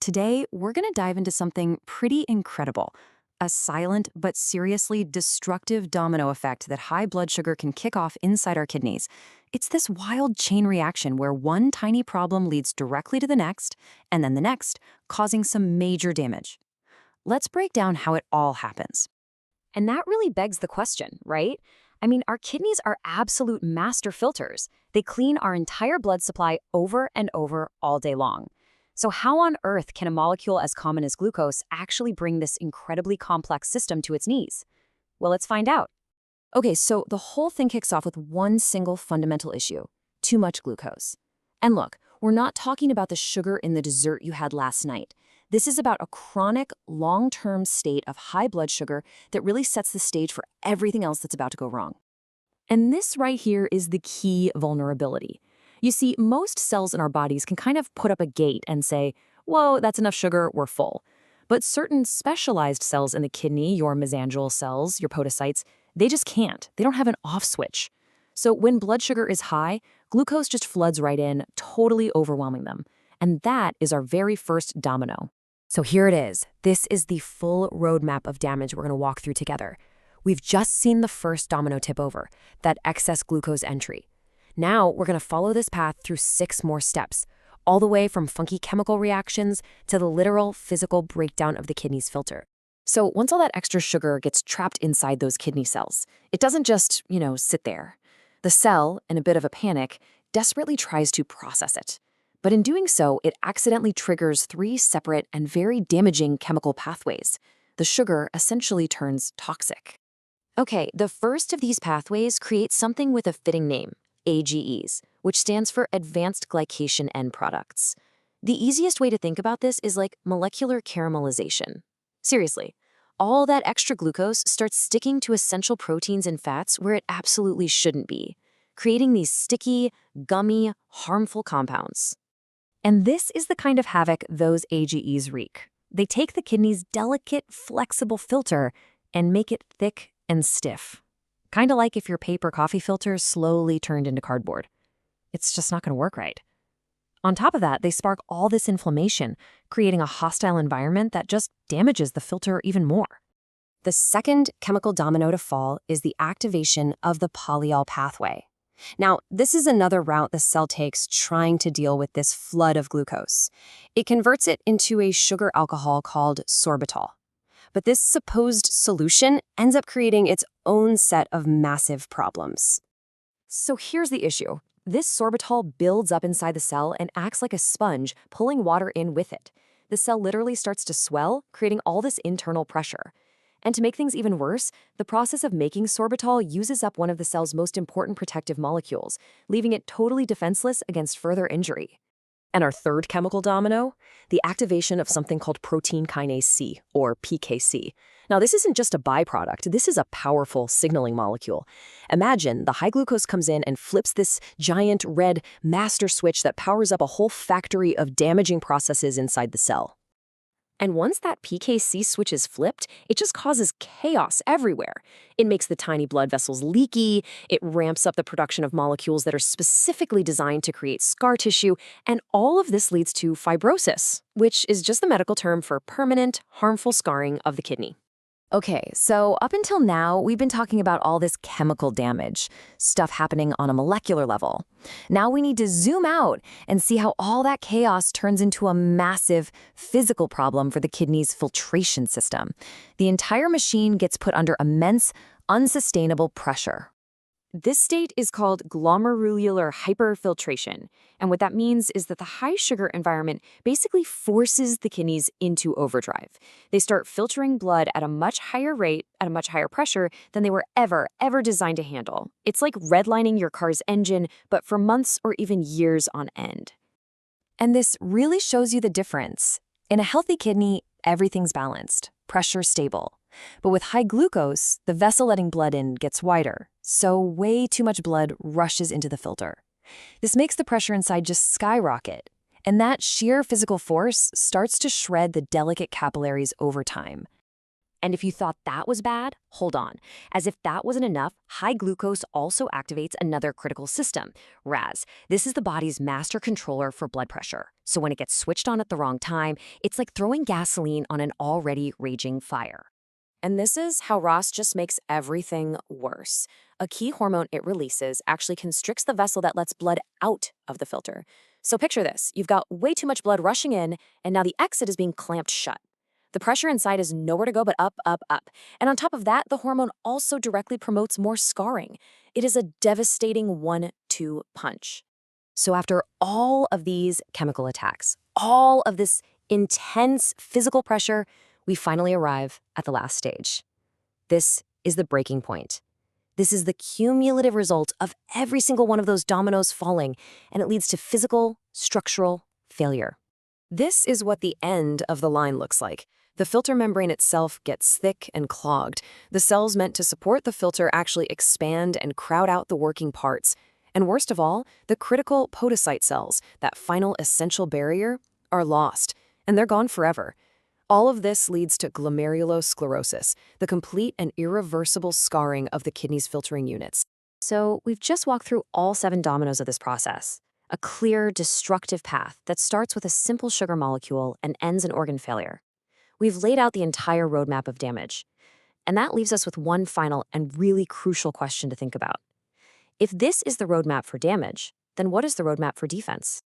Today, we're going to dive into something pretty incredible, a silent but seriously destructive domino effect that high blood sugar can kick off inside our kidneys. It's this wild chain reaction where one tiny problem leads directly to the next, and then the next, causing some major damage. Let's break down how it all happens. And that really begs the question, right? I mean, our kidneys are absolute master filters. They clean our entire blood supply over and over all day long. So how on earth can a molecule as common as glucose actually bring this incredibly complex system to its knees? Well, let's find out. Okay, so the whole thing kicks off with one single fundamental issue: too much glucose. And look, we're not talking about the sugar in the dessert you had last night. This is about a chronic, long-term state of high blood sugar that really sets the stage for everything else that's about to go wrong. And this right here is the key vulnerability. You see, most cells in our bodies can kind of put up a gate and say, whoa, that's enough sugar, we're full. But certain specialized cells in the kidney, your mesangial cells, your podocytes, they just can't. They don't have an off switch. So when blood sugar is high, glucose just floods right in, totally overwhelming them. And that is our very first domino. So here it is. This is the full roadmap of damage we're going to walk through together. We've just seen the first domino tip over, that excess glucose entry. Now we're going to follow this path through 6 more steps, all the way from funky chemical reactions to the literal physical breakdown of the kidney's filter. So once all that extra sugar gets trapped inside those kidney cells, it doesn't just, sit there. The cell, in a bit of a panic, desperately tries to process it. But in doing so, it accidentally triggers 3 separate and very damaging chemical pathways. The sugar essentially turns toxic. Okay, the first of these pathways creates something with a fitting name: AGEs, which stands for Advanced Glycation End Products. The easiest way to think about this is like molecular caramelization. Seriously, all that extra glucose starts sticking to essential proteins and fats where it absolutely shouldn't be, creating these sticky, gummy, harmful compounds. And this is the kind of havoc those AGEs wreak. They take the kidney's delicate, flexible filter and make it thick and stiff. Kind of like if your paper coffee filter slowly turned into cardboard. It's just not going to work right. On top of that, they spark all this inflammation, creating a hostile environment that just damages the filter even more. The second chemical domino to fall is the activation of the polyol pathway. Now, this is another route the cell takes trying to deal with this flood of glucose. It converts it into a sugar alcohol called sorbitol. But this supposed solution ends up creating its own set of massive problems. So here's the issue. This sorbitol builds up inside the cell and acts like a sponge, pulling water in with it. The cell literally starts to swell, creating all this internal pressure. And to make things even worse, the process of making sorbitol uses up one of the cell's most important protective molecules, leaving it totally defenseless against further injury. And our third chemical domino, the activation of something called protein kinase C, or PKC. Now, this isn't just a byproduct. This is a powerful signaling molecule. Imagine the high glucose comes in and flips this giant red master switch that powers up a whole factory of damaging processes inside the cell. And once that PKC switch is flipped, it just causes chaos everywhere. It makes the tiny blood vessels leaky, it ramps up the production of molecules that are specifically designed to create scar tissue, and all of this leads to fibrosis, which is just the medical term for permanent, harmful scarring of the kidney. Okay, so up until now, we've been talking about all this chemical damage, stuff happening on a molecular level. Now we need to zoom out and see how all that chaos turns into a massive physical problem for the kidney's filtration system. The entire machine gets put under immense, unsustainable pressure. This state is called glomerular hyperfiltration, and what that means is that the high sugar environment basically forces the kidneys into overdrive. They start filtering blood at a much higher rate, at a much higher pressure than they were ever designed to handle. It's like redlining your car's engine, but for months or even years on end. And this really shows you the difference. In a healthy kidney, everything's balanced, pressure stable. But with high glucose, the vessel letting blood in gets wider, so way too much blood rushes into the filter. This makes the pressure inside just skyrocket, and that sheer physical force starts to shred the delicate capillaries over time. And if you thought that was bad, hold on. As if that wasn't enough, high glucose also activates another critical system, RAS. This is the body's master controller for blood pressure. So when it gets switched on at the wrong time, it's like throwing gasoline on an already raging fire. And this is how RAS just makes everything worse. A key hormone it releases actually constricts the vessel that lets blood out of the filter. So picture this. You've got way too much blood rushing in, and now the exit is being clamped shut. The pressure inside is nowhere to go but up, up, up. And on top of that, the hormone also directly promotes more scarring. It is a devastating 1-2 punch. So after all of these chemical attacks, all of this intense physical pressure, we finally arrive at the last stage. This is the breaking point. This is the cumulative result of every single one of those dominoes falling, and it leads to physical, structural failure. This is what the end of the line looks like. The filter membrane itself gets thick and clogged. The cells meant to support the filter actually expand and crowd out the working parts. And worst of all, the critical podocyte cells, that final essential barrier, are lost, and they're gone forever. All of this leads to glomerulosclerosis, the complete and irreversible scarring of the kidney's filtering units. So we've just walked through all 7 dominoes of this process. A clear, destructive path that starts with a simple sugar molecule and ends in organ failure. We've laid out the entire roadmap of damage. And that leaves us with one final and really crucial question to think about. If this is the roadmap for damage, then what is the roadmap for defense?